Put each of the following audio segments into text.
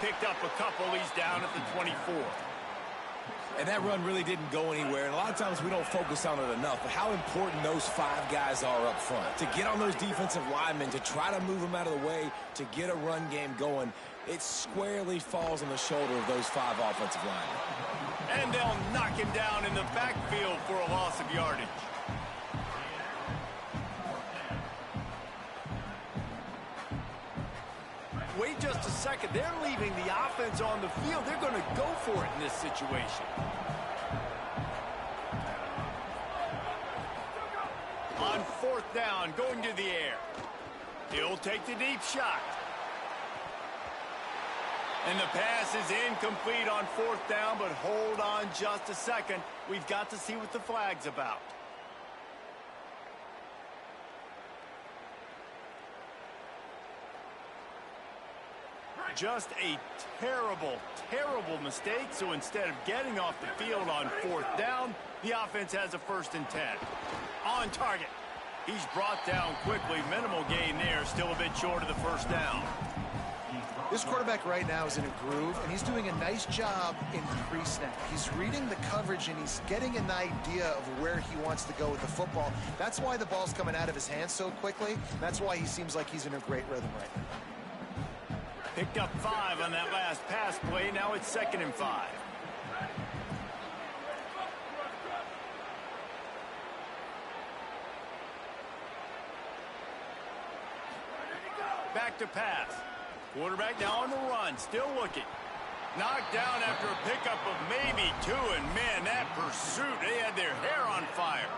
picked up a couple. He's down at the 24. And that run really didn't go anywhere. And a lot of times we don't focus on it enough, but how important those 5 guys are up front. To get on those defensive linemen, to try to move them out of the way, to get a run game going, it squarely falls on the shoulder of those 5 offensive linemen. And they'll knock him down in the backfield for a loss of yardage. Wait just a second. They're leaving the offense on the field. They're going to go for it in this situation. On 4th down, going to the air. He'll take the deep shot. And the pass is incomplete on 4th down, but hold on just a second. We've got to see what the flag's about. Just a terrible, terrible mistake. So instead of getting off the field on 4th down, the offense has a 1st and 10. On target. He's brought down quickly. Minimal gain there. Still a bit short of the 1st down. This quarterback right now is in a groove, and he's doing a nice job in pre-snap. He's reading the coverage, and he's getting an idea of where he wants to go with the football. That's why the ball's coming out of his hands so quickly. That's why he seems like he's in a great rhythm right now. Picked up 5 on that last pass play. Now it's 2nd and 5. Back to pass. Quarterback now on the run. Still looking. Knocked down after a pickup of maybe 2. And, man, that pursuit, they had their hair on fire.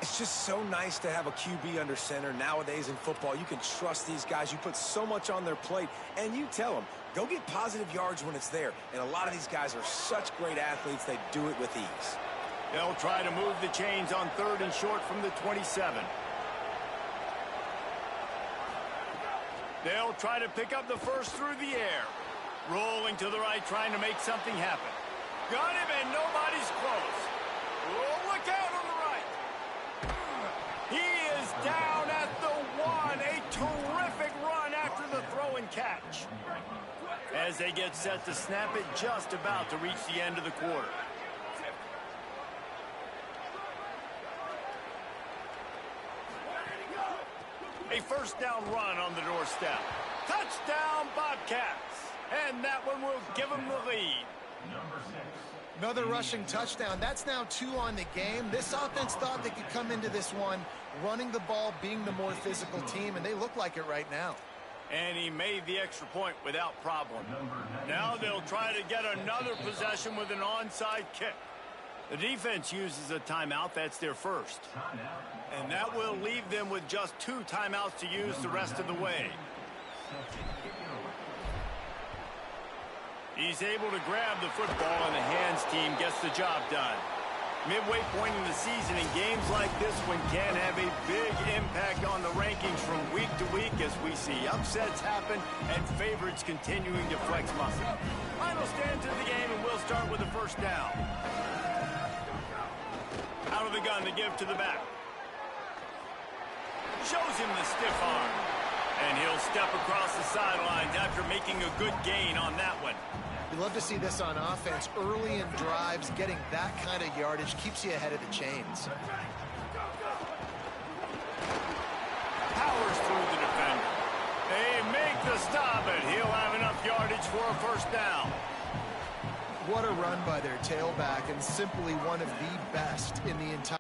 It's just so nice to have a QB under center. Nowadays in football, you can trust these guys. You put so much on their plate, and you tell them, go get positive yards when it's there. And a lot of these guys are such great athletes, they do it with ease. They'll try to move the chains on 3rd and short from the 27. They'll try to pick up the 1st through the air. Rolling to the right, trying to make something happen. Got him, and nobody's close. Oh, look out on the right. He is down at the 1. A terrific run after the throw and catch. As they get set to snap it, just about to reach the end of the quarter. A 1st down run on the doorstep. Touchdown, Bobcats. And that one will give them the lead. Another rushing touchdown. That's now 2 on the game. This offense thought they could come into this one running the ball, being the more physical team, and they look like it right now. And he made the extra point without problem. Now they'll try to get another possession with an onside kick. The defense uses a timeout. That's their 1st. And that will leave them with just 2 timeouts to use the rest of the way. He's able to grab the football, and the hands team gets the job done. Midway point in the season, and games like this one can have a big impact on the rankings from week to week as we see upsets happen and favorites continuing to flex muscle. Final stand to the game, and we'll start with the 1st down. Out of the gun to give to the back. Shows him the stiff arm. And he'll step across the sidelines after making a good gain on that one. You love to see this on offense. Early in drives, getting that kind of yardage keeps you ahead of the chains. Powers through the defender. They make the stop, and he'll have enough yardage for a 1st down. What a run by their tailback, and simply one of the best in the entire...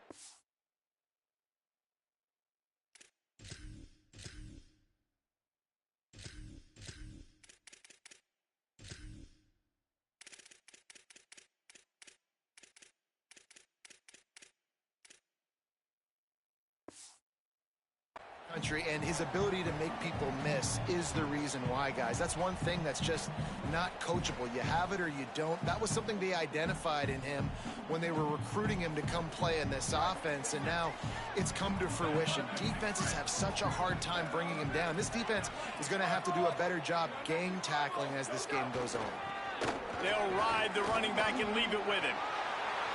country, and his ability to make people miss is the reason why, guys. That's one thing that's just not coachable. You have it or you don't. That was something they identified in him when they were recruiting him to come play in this offense, and now it's come to fruition. Defenses have such a hard time bringing him down. This defense is going to have to do a better job game tackling as this game goes on. They'll ride the running back and leave it with him.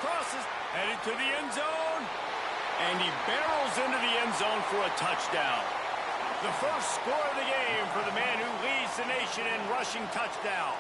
Crosses, headed to the end zone. And he barrels into the end zone for a touchdown. The first score of the game for the man who leads the nation in rushing touchdowns.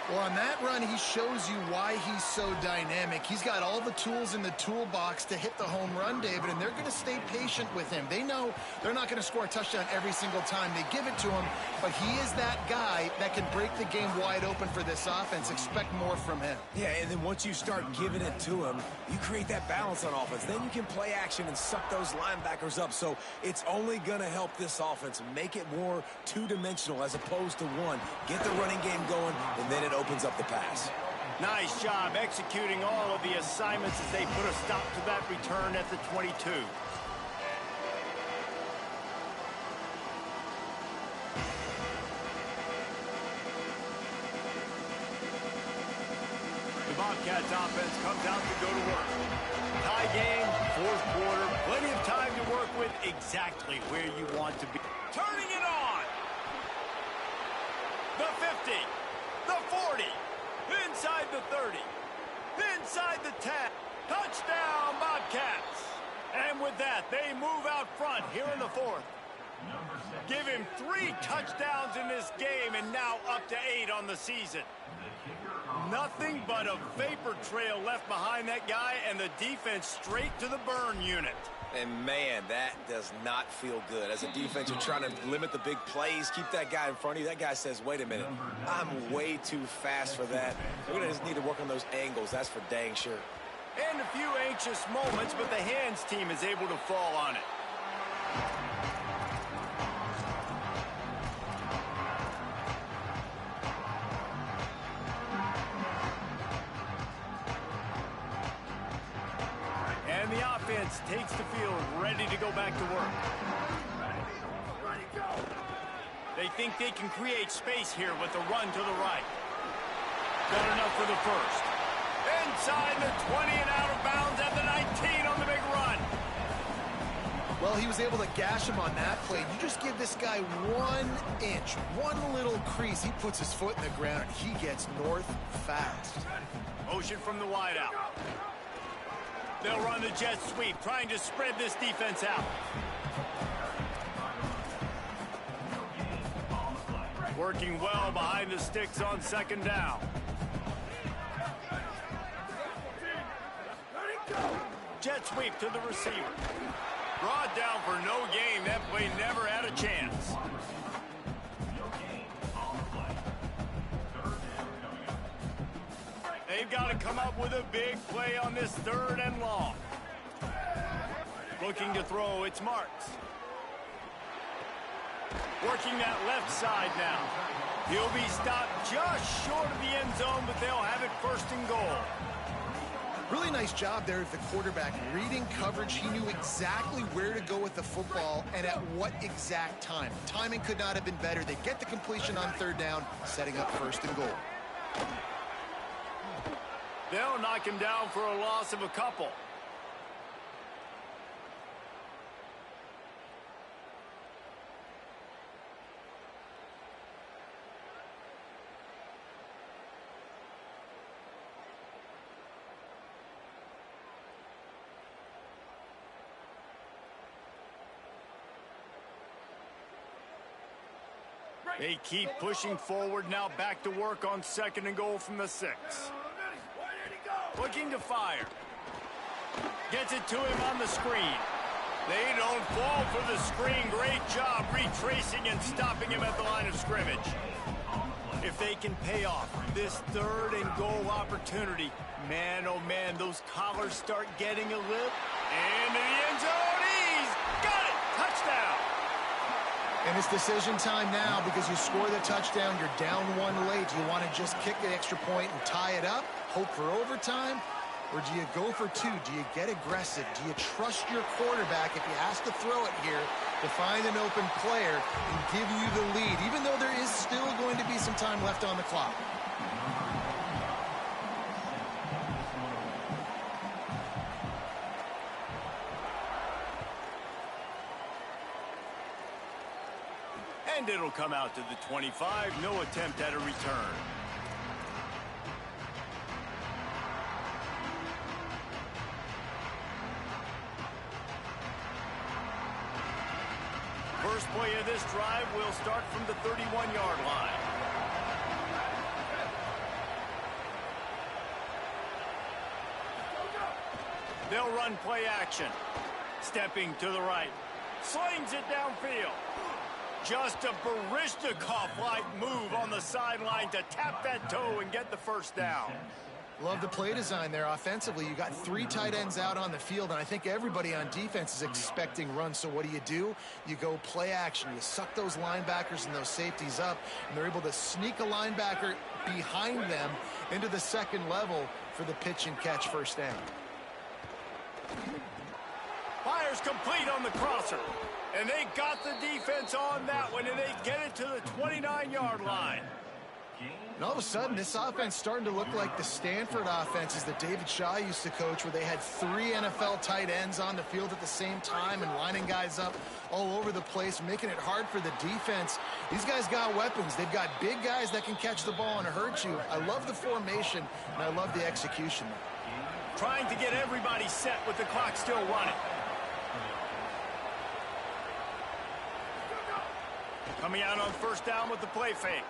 Well, on that run, he shows you why he's so dynamic. He's got all the tools in the toolbox to hit the home run, David, and they're going to stay patient with him. They know they're not going to score a touchdown every single time they give it to him, but he is that guy that can break the game wide open for this offense. Expect more from him. Yeah, and then once you start giving it to him, you create that balance on offense. Then you can play action and suck those linebackers up. So it's only going to help this offense make it more two-dimensional as opposed to one. Get the running game going, and then it opens up the pass. Nice job executing all of the assignments as they put a stop to that return at the 22. The Bobcats offense comes out to go to work. Tie game, fourth quarter, plenty of time to work with exactly where you want to be. Turning it on! The 50, the 40, inside the 30, inside the 10. Touchdown, Bobcats! And with that, they move out front here in the fourth. Give him 3 touchdowns in this game and now up to 8 on the season. Nothing but a vapor trail left behind that guy and the defense straight to the burn unit. And, man, that does not feel good. As a defense, you're trying to limit the big plays, keep that guy in front of you. That guy says, wait a minute, I'm way too fast for that. We're going to just need to work on those angles. That's for dang sure. And a few anxious moments, but the hands team is able to fall on it. And the offense takes the field, ready to go back to work. They think they can create space here with a run to the right. Good enough for the first. Inside the 20 and out of bounds at the 19 on the big run. Well, he was able to gash him on that play. You just give this guy 1 inch, one little crease. He puts his foot in the ground, and he gets north fast. Motion from the wideout. They'll run the jet sweep, trying to spread this defense out. Working well behind the sticks on second down. Jet sweep to the receiver. Brought down for no gain. That play never had a chance. They've got to come up with a big play on this 3rd and long. Looking to throw, it's Marks. Working that left side now. He'll be stopped just short of the end zone, but they'll have it 1st and goal. Really nice job there of the quarterback. Reading coverage, he knew exactly where to go with the football and at what exact time. Timing could not have been better. They get the completion on 3rd down, setting up 1st and goal. They'll knock him down for a loss of a couple. They keep pushing forward, now back to work on 2nd and goal from the 6. Looking to fire. Gets it to him on the screen. They don't fall for the screen. Great job retracing and stopping him at the line of scrimmage. If they can pay off this 3rd and goal opportunity, man, oh man, those collars start getting a lift. Into the end zone, he's got it! Touchdown! And it's decision time now because you score the touchdown, you're down 1 late. Do you want to just kick the extra point and tie it up, hope for overtime? Or do you go for 2? Do you get aggressive? Do you trust your quarterback if he has to throw it here to find an open player and give you the lead, even though there is still going to be some time left on the clock? And it'll come out to the 25. No attempt at a return. first play of this drive will start from the 31-yard line. They'll run play action. Stepping to the right. Slings it downfield. Just a Baryshnikov-like move on the sideline to tap that toe and get the first down. Love the play design there offensively. You got 3 tight ends out on the field, and I think everybody on defense is expecting runs. So what do? You go play action. You suck those linebackers and those safeties up, and they're able to sneak a linebacker behind them into the second level for the pitch and catch first down. Fires complete on the crosser. And they got the defense on that one, and they get it to the 29-yard line. And all of a sudden, this offense starting to look like the Stanford offenses that David Shaw used to coach, where they had 3 NFL tight ends on the field at the same time and lining guys up all over the place, making it hard for the defense. These guys got weapons. They've got big guys that can catch the ball and hurt you. I love the formation, and I love the execution. Trying to get everybody set with the clock still running. Coming out on first down with the play fake.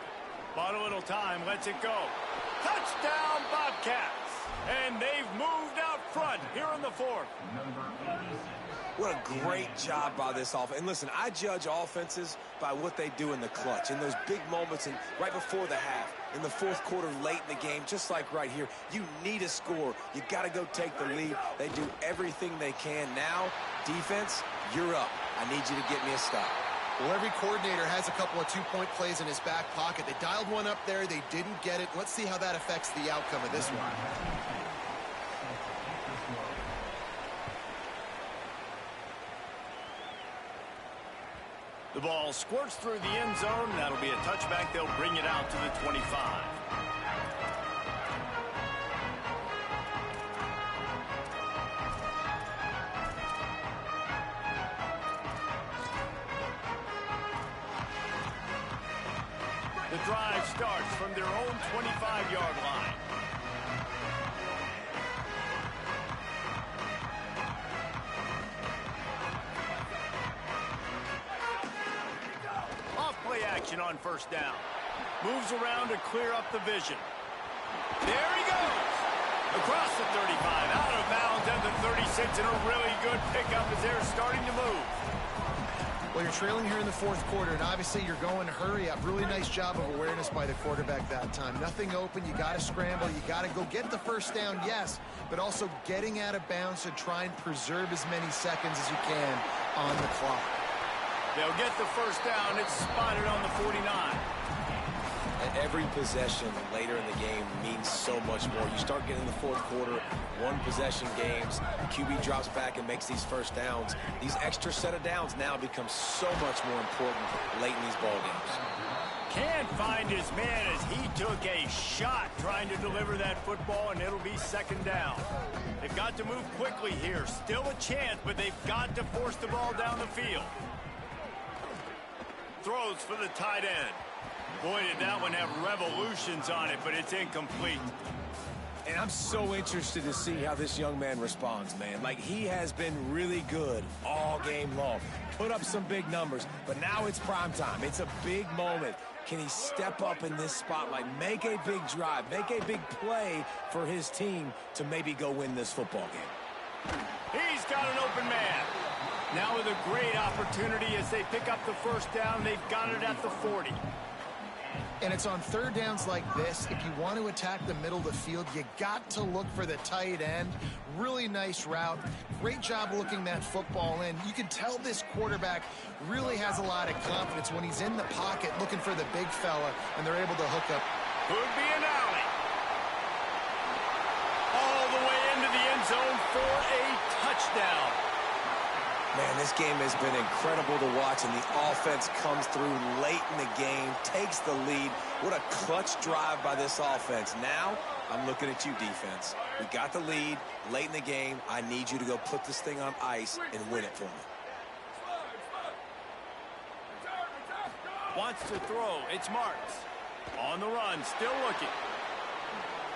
Bought a little time, lets it go. Touchdown, Bobcats! And they've moved out front here in the 4th. What a great job by this offense. And listen, I judge offenses by what they do in the clutch, in those big moments and right before the half, in the 4th quarter, late in the game, just like right here. You need a score. You got to go take the lead. They do everything they can. Now, defense, you're up. I need you to get me a stop. Well, every coordinator has a couple of 2-point plays in his back pocket. They dialed one up there. They didn't get it. Let's see how that affects the outcome of this one. The ball squirts through the end zone. That'll be a touchback. They'll bring it out to the 25. The drive starts from their own 25-yard line. Off play action on first down. Moves around to clear up the vision. There he goes. Across the 35, out of bounds at the 36, and a really good pickup as they're starting to move. Well, you're trailing here in the 4th quarter, and obviously you're going to hurry up. Really nice job of awareness by the quarterback that time. Nothing open. You got to scramble. You got to go get the first down, yes, but also getting out of bounds to try and preserve as many seconds as you can on the clock. They'll get the first down. It's spotted on the 49. And every possession later in the game means so much more. You start getting the 4th quarter, 1-possession games, QB drops back and makes these first downs. These extra set of downs now become so much more important late in these ball games. Can't find his man as he took a shot trying to deliver that football, and it'll be second down. They've got to move quickly here. Still a chance, but they've got to force the ball down the field. Throws for the tight end. Boy, did that one have revolutions on it, but it's incomplete. And I'm so interested to see how this young man responds, man. Like, he has been really good all game long. Put up some big numbers, but now it's prime time. It's a big moment. Can he step up in this spotlight, make a big drive, make a big play for his team to maybe go win this football game? He's got an open man. Now with a great opportunity as they pick up the first down. They've got it at the 40. And it's on third downs like this. If you want to attack the middle of the field, you got to look for the tight end. Really nice route. Great job looking that football in. You can tell this quarterback really has a lot of confidence when he's in the pocket looking for the big fella, and they're able to hook up. Could be an alley. All the way into the end zone for a touchdown. Man, this game has been incredible to watch, and the offense comes through late in the game, takes the lead. What a clutch drive by this offense. Now, I'm looking at you, defense. We got the lead late in the game. I need you to go put this thing on ice and win it for me. Wants to throw. It's Marks. On the run, still looking.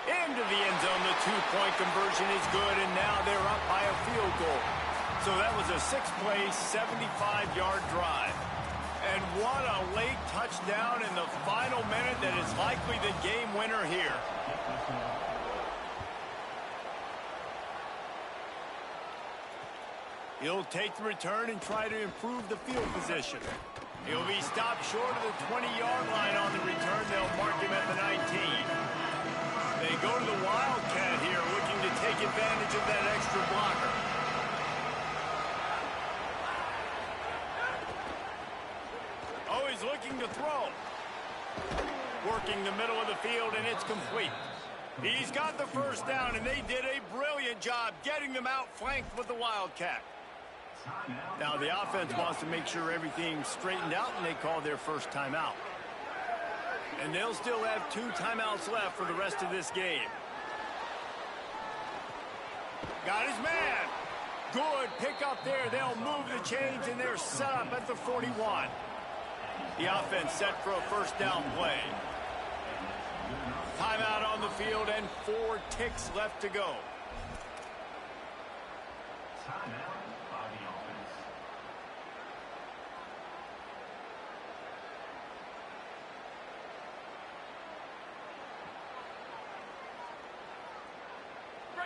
Into the end zone. The two-point conversion is good, and now they're up by a field goal. So that was a 6-play, 75-yard drive. And what a late touchdown in the final minute that is likely the game winner here. He'll take the return and try to improve the field position. He'll be stopped short of the 20-yard line on the return. They'll mark him at the 19. They go to the Wildcat here, looking to take advantage of that extra blocker. Oh, he's looking to throw. Working the middle of the field, and it's complete. He's got the first down, and they did a brilliant job getting them outflanked with the Wildcat. Now, the offense wants to make sure everything's straightened out, and they call their first timeout. And they'll still have 2 timeouts left for the rest of this game. Got his man. Good pick up there. They'll move the chains, and they're set up at the 41. The offense set for a first down play. Timeout on the field, and 4 ticks left to go.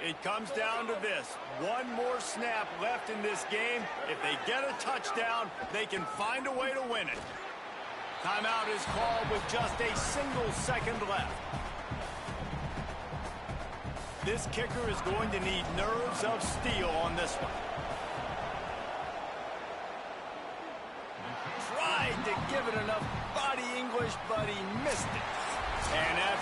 It comes down to this. 1 more snap left in this game. If they get a touchdown, they can find a way to win it. Timeout is called with just a single second left. This kicker is going to need nerves of steel on this one. Tried to give it enough body English, but he missed it. And after